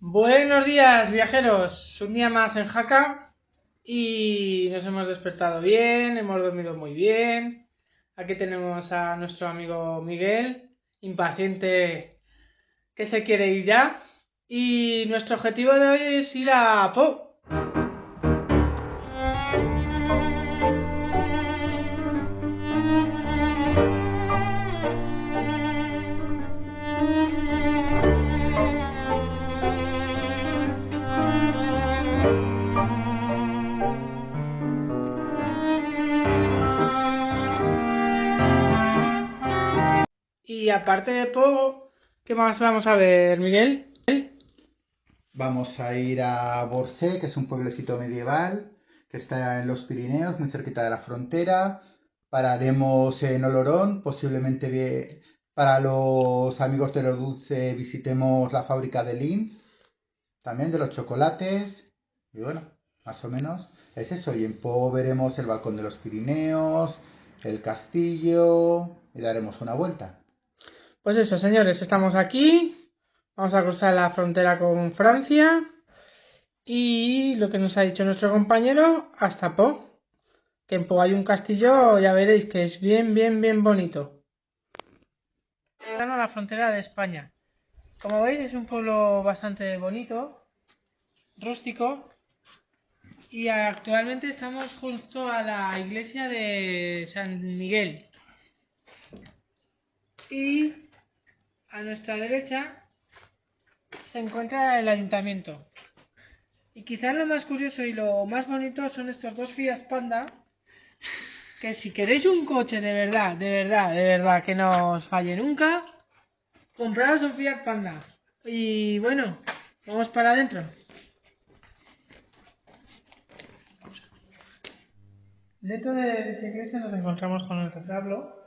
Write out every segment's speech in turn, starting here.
Buenos días, viajeros. Un día más en Jaca y nos hemos despertado bien, hemos dormido muy bien. Aquí tenemos a nuestro amigo Miguel, impaciente que se quiere ir ya. Y nuestro objetivo de hoy es ir a Po. Y aparte de Po, ¿qué más vamos a ver, Miguel? Vamos a ir a Borsé, que es un pueblecito medieval que está en los Pirineos, muy cerquita de la frontera. Pararemos en Olorón, posiblemente para los amigos de los dulces visitemos la fábrica de Lindt, también de los chocolates. Y bueno, más o menos es eso. Y en Po veremos el balcón de los Pirineos, el castillo y daremos una vuelta. Pues eso, señores, estamos aquí. Vamos a cruzar la frontera con Francia. Y lo que nos ha dicho nuestro compañero, hasta Po. Que en Po hay un castillo, ya veréis que es bien bonito. Cercano a la frontera de España. Como veis, es un pueblo bastante bonito, rústico. Y actualmente estamos junto a la iglesia de San Miguel. Y a nuestra derecha se encuentra el ayuntamiento. Y quizás lo más curioso y lo más bonito son estos dos Fiat Panda. Que si queréis un coche de verdad, que no os falle nunca, compraos un Fiat Panda. Y bueno, vamos para adentro. Dentro de esta iglesia nos encontramos con el retablo.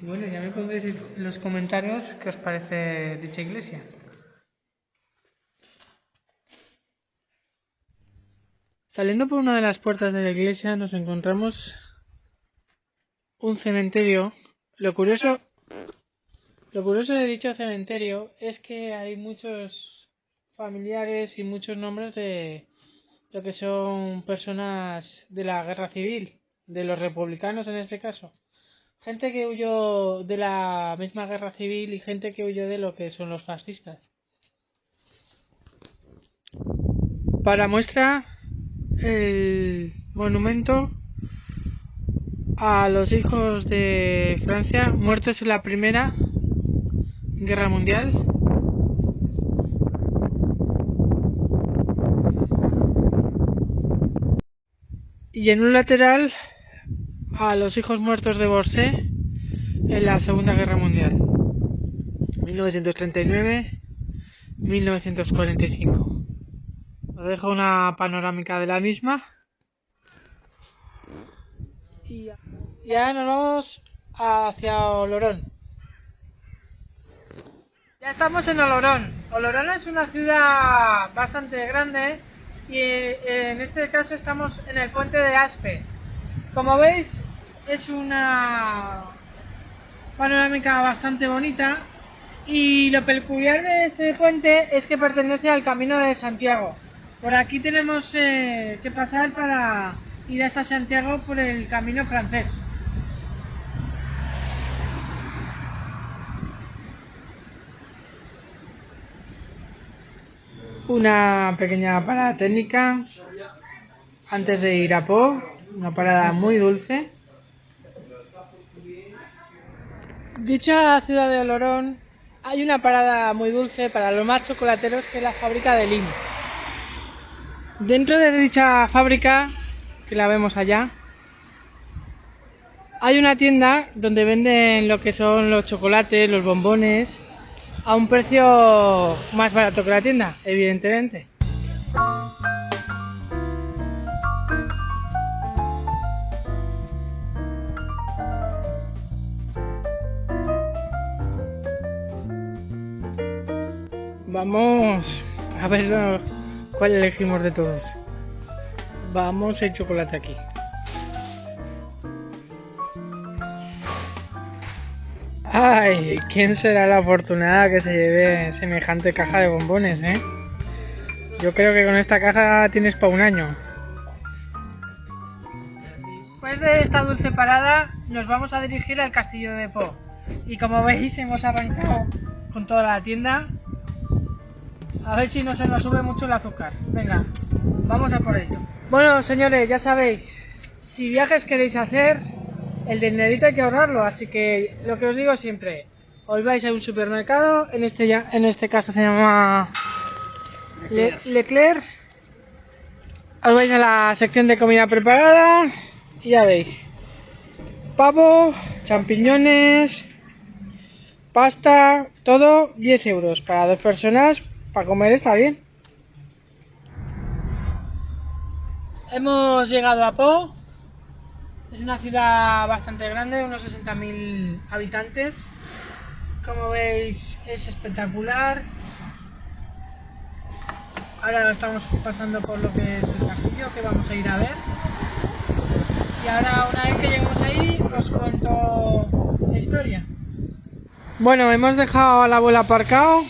Y bueno, ya me pondréis en los comentarios qué os parece dicha iglesia. Saliendo por una de las puertas de la iglesia nos encontramos un cementerio. Lo curioso de dicho cementerio es que hay muchos familiares y muchos nombres de lo que son personas de la guerra civil, de los republicanos en este caso. Gente que huyó de la misma guerra civil y gente que huyó de lo que son los fascistas. Para muestra, el monumento a los hijos de Francia muertos en la Primera Guerra Mundial. Y en un lateral a los hijos muertos de Borsé en la Segunda Guerra Mundial, 1939-1945. Os dejo una panorámica de la misma. Y ya nos vamos hacia Olorón. Ya estamos en Olorón. Olorón es una ciudad bastante grande y en este caso estamos en el puente de Aspe. Como veis, es una panorámica bastante bonita y lo peculiar de este puente es que pertenece al Camino de Santiago. Por aquí tenemos que pasar para ir hasta Santiago por el camino francés. Una pequeña parada técnica antes de ir a Po, una parada muy dulce. Dicha ciudad de Olorón hay una parada muy dulce para los más chocolateros que es la fábrica de Lindt. Dentro de dicha fábrica, que la vemos allá, hay una tienda donde venden lo que son los chocolates, los bombones, a un precio más barato que la tienda, evidentemente. Vamos a ver cuál elegimos de todos. Vamos el chocolate aquí. Ay, ¿quién será la afortunada que se lleve semejante caja de bombones, eh? Yo creo que con esta caja tienes para un año. Después de esta dulce parada, nos vamos a dirigir al castillo de Po. Y como veis, hemos arrancado con toda la tienda. A ver si no se nos sube mucho el azúcar. Venga, vamos a por ello. Bueno, señores, ya sabéis, si viajes queréis hacer, el dinerito hay que ahorrarlo. Así que lo que os digo siempre, os vais a un supermercado, en este caso se llama Leclerc. Os vais a la sección de comida preparada y ya veis, pavo, champiñones, pasta, todo 10 euros para 2 personas. Para comer está bien. Hemos llegado a Po. Es una ciudad bastante grande, unos 60.000 habitantes. Como veis, es espectacular. Ahora estamos pasando por lo que es el castillo, que vamos a ir a ver. Y ahora, una vez que lleguemos ahí, os cuento la historia. Bueno, hemos dejado al abuelo aparcado.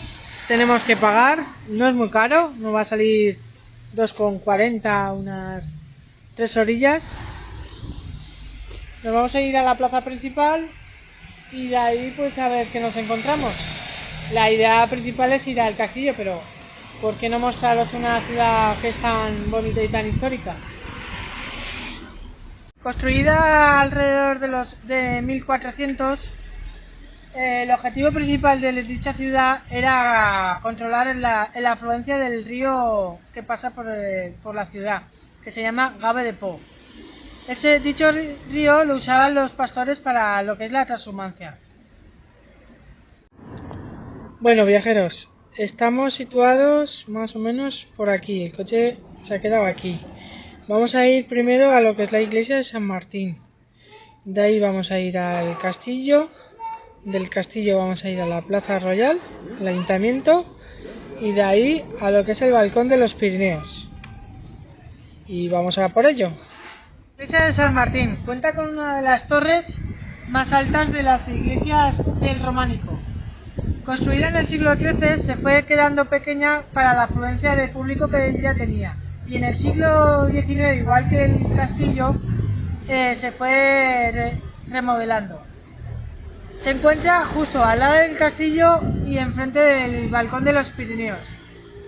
Tenemos que pagar, no es muy caro, nos va a salir 2,40 unas 3 orillas. Nos vamos a ir a la plaza principal y de ahí pues a ver qué nos encontramos. La idea principal es ir al castillo, pero ¿por qué no mostraros una ciudad que es tan bonita y tan histórica? Construida alrededor de 1400, el objetivo principal de dicha ciudad era controlar la afluencia del río que pasa por la ciudad, que se llama Gave de Po. Dicho río lo usaban los pastores para lo que es la transhumancia. Bueno, viajeros, estamos situados más o menos por aquí. El coche se ha quedado aquí. Vamos a ir primero a lo que es la iglesia de San Martín. De ahí vamos a ir al castillo. Del castillo vamos a ir a la Plaza Royal, el ayuntamiento, y de ahí a lo que es el balcón de los Pirineos. Y vamos a por ello. La iglesia de San Martín cuenta con una de las torres más altas de las iglesias del románico. Construida en el siglo XIII, se fue quedando pequeña para la afluencia de público que ella tenía. Y en el siglo XIX, igual que el castillo, se fue remodelando. Se encuentra justo al lado del castillo y enfrente del balcón de los Pirineos.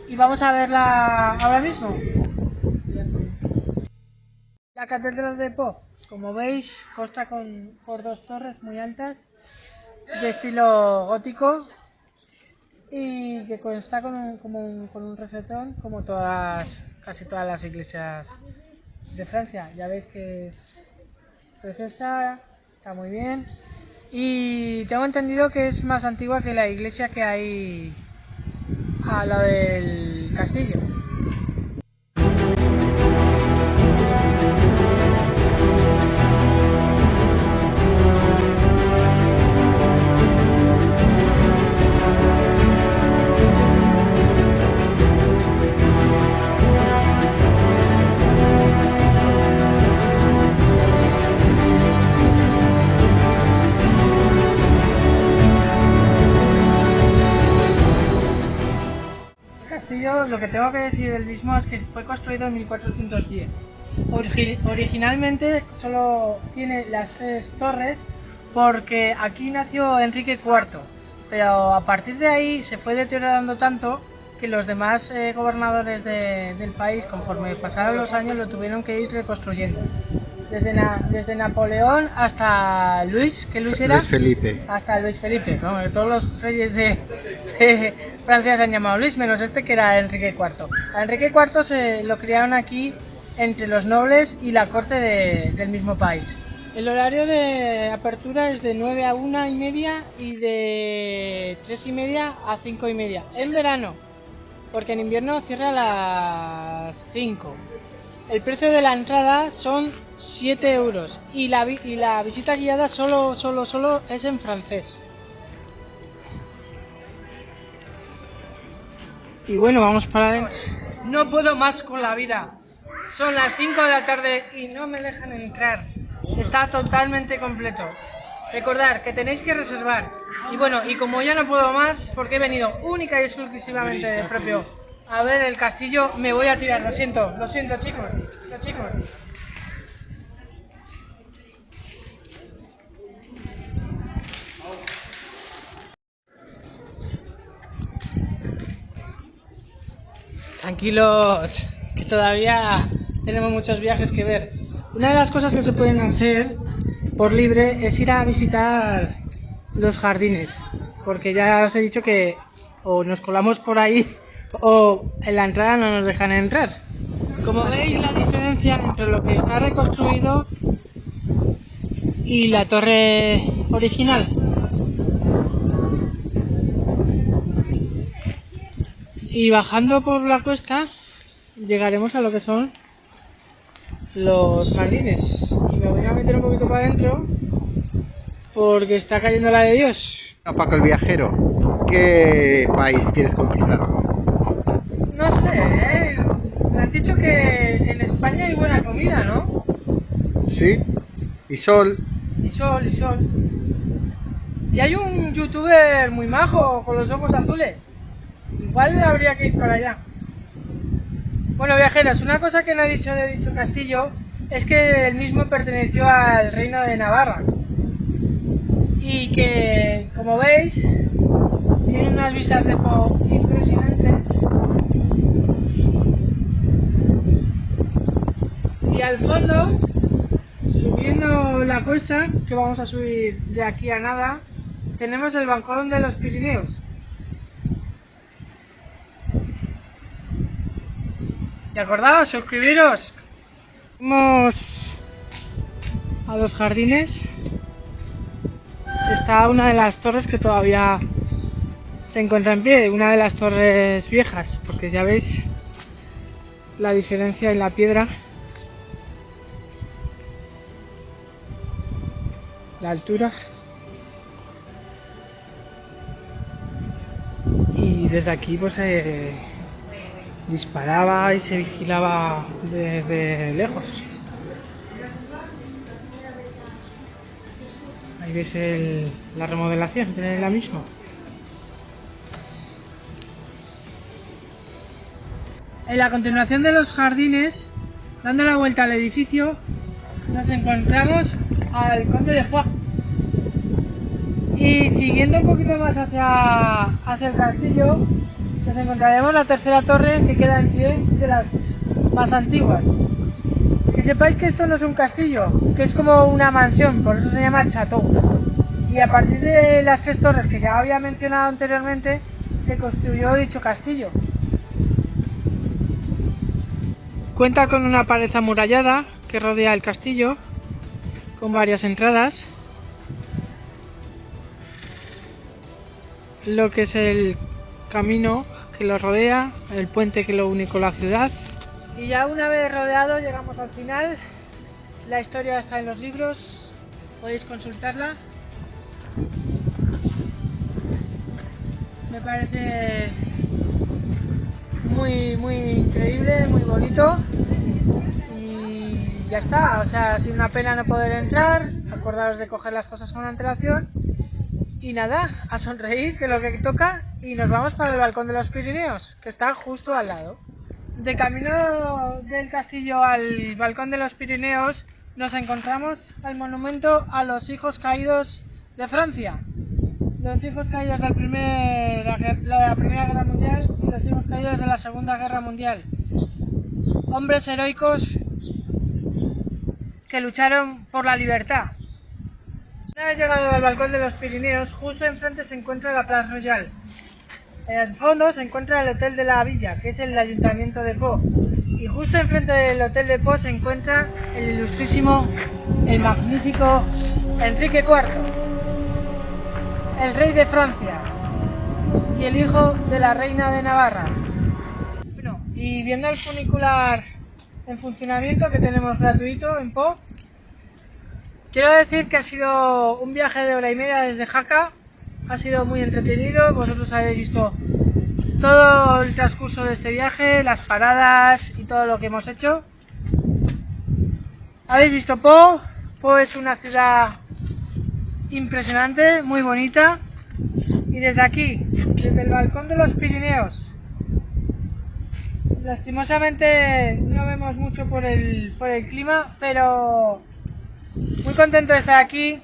Y vamos a verla ahora mismo. La catedral de Po, como veis, consta por 2 torres muy altas de estilo gótico y que consta con un rosetón como casi todas las iglesias de Francia. Ya veis que es preciosa, está muy bien. Y tengo entendido que es más antigua que la iglesia que hay al lado del castillo. Lo que tengo que decir del mismo es que fue construido en 1410. Originalmente solo tiene las 3 torres porque aquí nació Enrique IV, pero a partir de ahí se fue deteriorando tanto que los demás gobernadores del país, conforme pasaron los años, lo tuvieron que ir reconstruyendo. Desde Napoleón hasta Luis, ¿qué Luis era? Luis Felipe. Hasta Luis Felipe, ¿no? Todos los reyes de Francia se han llamado Luis, menos este que era Enrique IV. A Enrique IV se lo criaron aquí entre los nobles y la corte del mismo país. El horario de apertura es de 9 a 1:30 y de 3:30 a 5:30. En verano, porque en invierno cierra a las 5. El precio de la entrada son 7 euros y la visita guiada solo es en francés. Y bueno, vamos para adentro. No puedo más con la vida. Son las 5 de la tarde y no me dejan entrar. Está totalmente completo. Recordad que tenéis que reservar. Y bueno, y como ya no puedo más, porque he venido única y exclusivamente de propio a ver el castillo, me voy a tirar. Lo siento chicos, los chicos. Tranquilos, que todavía tenemos muchos viajes que ver. Una de las cosas que se pueden hacer por libre es ir a visitar los jardines, porque ya os he dicho que o nos colamos por ahí o en la entrada no nos dejan entrar. Como veis, la diferencia entre lo que está reconstruido y la torre original. Y bajando por la cuesta llegaremos a lo que son los jardines. Y me voy a meter un poquito para adentro porque está cayendo la de Dios. Paco el viajero, ¿qué país quieres conquistar? No sé, me han dicho que en España hay buena comida, ¿no? Sí, y sol. Y sol, y sol. Y hay un youtuber muy majo con los ojos azules. Igual habría que ir para allá. Bueno, viajeros, una cosa que no he dicho de dicho castillo es que el mismo perteneció al reino de Navarra. Y que, como veis, tiene unas vistas de Po impresionantes. Y al fondo, subiendo la cuesta, que vamos a subir de aquí a nada, tenemos el balcón de los Pirineos. Y acordaos, suscribiros. Vamos a los jardines. Está una de las torres que todavía se encuentra en pie, una de las torres viejas, porque ya veis la diferencia en la piedra, la altura. Y desde aquí pues se disparaba y se vigilaba desde lejos. Ahí veis la remodelación de la misma. En la continuación de los jardines, dando la vuelta al edificio, nos encontramos al Conde de Foix. Y siguiendo un poquito más hacia el castillo, nos encontraremos la tercera torre que queda en pie de las más antiguas. Que sepáis que esto no es un castillo, que es como una mansión, por eso se llama Chateau. Y a partir de las tres torres que ya había mencionado anteriormente, se construyó dicho castillo. Cuenta con una pared amurallada que rodea el castillo, con varias entradas. Lo que es el camino que lo rodea, el puente que lo une con la ciudad. Y ya una vez rodeado llegamos al final. La historia está en los libros, podéis consultarla. Me parece muy increíble, muy bonito. Y ya está, o sea, sin una pena no poder entrar. Acordaos de coger las cosas con antelación. Y nada, a sonreír, que es lo que toca, y nos vamos para el balcón de los Pirineos, que está justo al lado. De camino del castillo al balcón de los Pirineos nos encontramos al monumento a los hijos caídos de Francia. Los hijos caídos de la Primera Guerra Mundial y los hijos caídos de la Segunda Guerra Mundial. Hombres heroicos que lucharon por la libertad. Una vez llegado al balcón de los Pirineos, justo enfrente se encuentra la Place Royale. En el fondo se encuentra el Hotel de la Villa, que es el Ayuntamiento de Po. Y justo enfrente del Hotel de Po se encuentra el ilustrísimo, el magnífico Enrique IV, el rey de Francia y el hijo de la reina de Navarra. Bueno, y viendo el funicular en funcionamiento que tenemos gratuito en Po, quiero decir que ha sido un viaje de hora y media desde Jaca. Ha sido muy entretenido, vosotros habéis visto todo el transcurso de este viaje, las paradas y todo lo que hemos hecho. Habéis visto Po. Po es una ciudad impresionante, muy bonita. Y desde aquí, desde el balcón de los Pirineos, lastimosamente no vemos mucho por el clima, pero muy contento de estar aquí.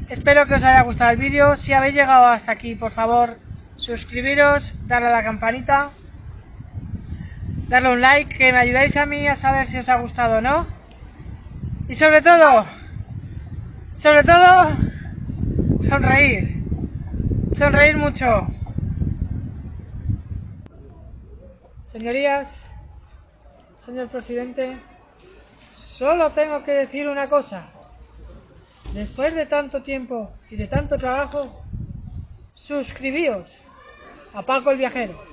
Espero que os haya gustado el vídeo. Si habéis llegado hasta aquí, por favor, suscribiros, darle a la campanita, darle un like, que me ayudáis a mí a saber si os ha gustado o no. Y sobre todo, sonreír. Sonreír mucho. Señorías, señor presidente, solo tengo que decir una cosa. Después de tanto tiempo y de tanto trabajo, suscribíos a Paco el Viajero.